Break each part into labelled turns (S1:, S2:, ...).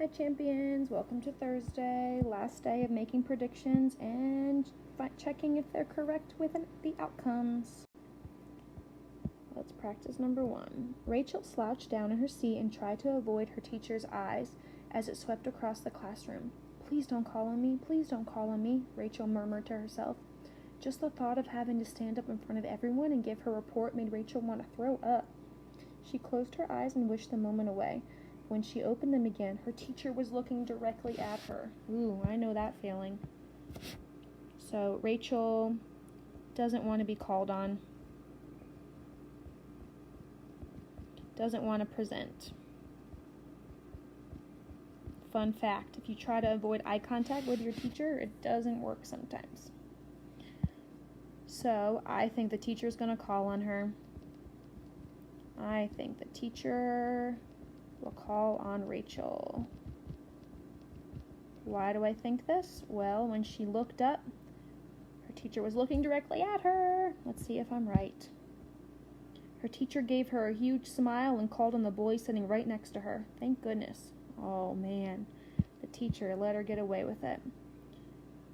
S1: Hi champions, welcome to Thursday, last day of making predictions and checking if they're correct with the outcomes. Let's practice number 1. Rachel slouched down in her seat and tried to avoid her teacher's eyes as it swept across the classroom. Please don't call on me, please don't call on me, Rachel murmured to herself. Just the thought of having to stand up in front of everyone and give her report made Rachel want to throw up. She closed her eyes and wished the moment away. When she opened them again, her teacher was looking directly at her. Ooh, I know that feeling. So Rachel doesn't want to be called on. Doesn't want to present. Fun fact, if you try to avoid eye contact with your teacher, it doesn't work sometimes. So I think the teacher's going to call on her. I think the teacher will call on Rachel. Why do I think this? Well, when she looked up, her teacher was looking directly at her. Let's see if I'm right. Her teacher gave her a huge smile and called on the boy sitting right next to her. Thank goodness. Oh man, the teacher let her get away with it.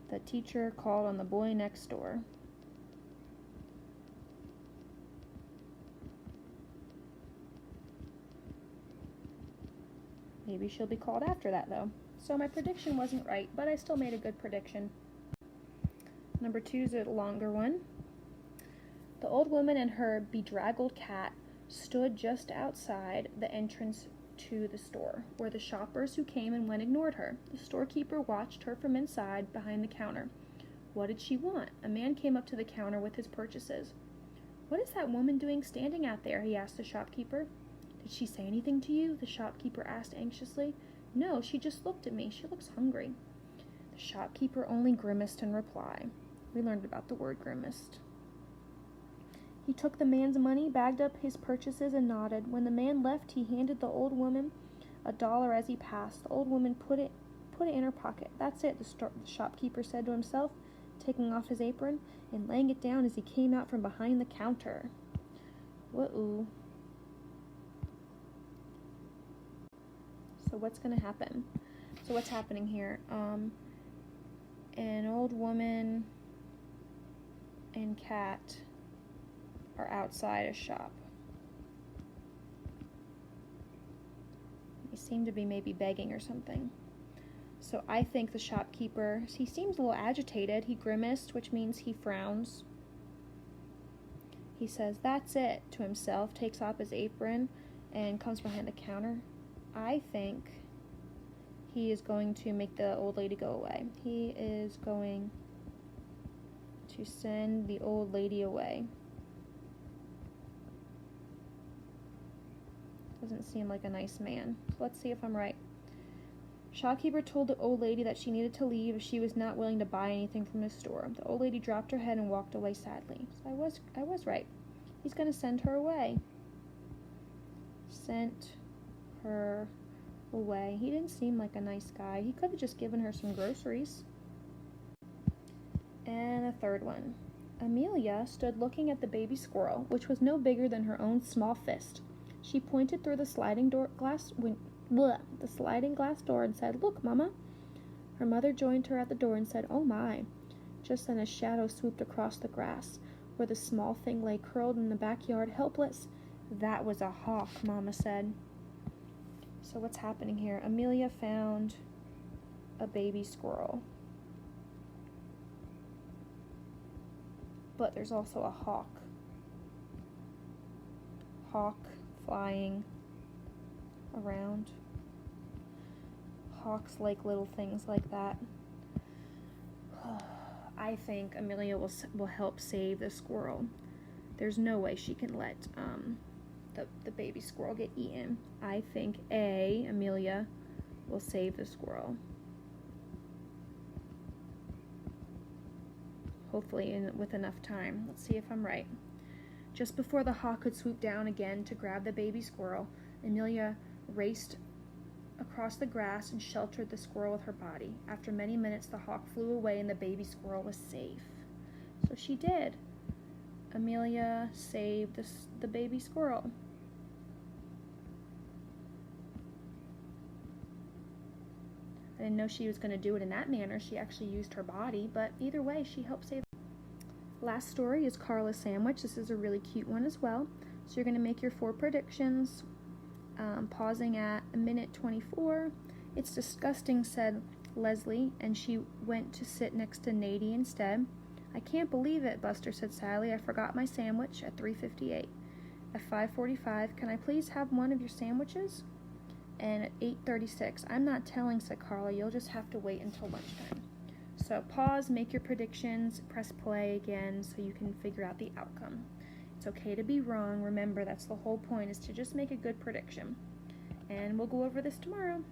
S1: The teacher called on the boy next door. Maybe she'll be called after that, though. So my prediction wasn't right, but I still made a good prediction. Number 2 is a longer one. The old woman and her bedraggled cat stood just outside the entrance to the store, where the shoppers who came and went ignored her. The storekeeper watched her from inside behind the counter. What did she want? A man came up to the counter with his purchases. What is that woman doing standing out there? He asked the shopkeeper. Did she say anything to you? The shopkeeper asked anxiously. No, she just looked at me. She looks hungry. The shopkeeper only grimaced in reply. We learned about the word grimaced. He took the man's money, bagged up his purchases, and nodded. When the man left, he handed the old woman $1 as he passed. The old woman put it in her pocket. That's it, the shopkeeper said to himself, taking off his apron and laying it down as he came out from behind the counter. Whoa. So what's going to happen? So what's happening here? An old woman and cat are outside a shop. They seem to be maybe begging or something. So I think the shopkeeper, he seems a little agitated. He grimaced, which means he frowns. He says, "That's it," to himself, takes off his apron, and comes behind the counter. I think he is going to make the old lady go away. He is going to send the old lady away. Doesn't seem like a nice man. So let's see if I'm right. Shopkeeper told the old lady that she needed to leave if she was not willing to buy anything from the store. The old lady dropped her head and walked away sadly. So I was right. He's going to send her away. Sent her away. He didn't seem like a nice guy. He could have just given her some groceries. And a third one. Amelia stood looking at the baby squirrel, which was no bigger than her own small fist. She pointed through the sliding glass door and said, "Look, Mama." Her mother joined her at the door and said, "Oh my." Just then a shadow swooped across the grass, where the small thing lay curled in the backyard, helpless. That was a hawk, Mama said. So what's happening here? Amelia found a baby squirrel. But there's also a hawk. Hawk flying around. Hawks like little things like that. I think Amelia will help save the squirrel. There's no way she can let the baby squirrel get eaten. I think Amelia will save the squirrel. Hopefully with enough time. Let's see if I'm right. Just before the hawk could swoop down again to grab the baby squirrel, Amelia raced across the grass and sheltered the squirrel with her body. After many minutes, the hawk flew away and the baby squirrel was safe. So she did. Amelia saved the baby squirrel. I didn't know she was going to do it in that manner. She actually used her body, but either way, she helped save. Last story is Carla's Sandwich. This is a really cute one as well. So you're going to make your 4 predictions, pausing at a minute 24. It's disgusting, said Leslie, and she went to sit next to Nadie instead. I can't believe it, Buster said sadly. I forgot my sandwich at 3:58. At 5:45, can I please have one of your sandwiches? And at 8:36, I'm not telling, said Carla. You'll just have to wait until lunchtime. So pause, make your predictions, press play again so you can figure out the outcome. It's okay to be wrong. Remember, that's the whole point, is to just make a good prediction. And we'll go over this tomorrow.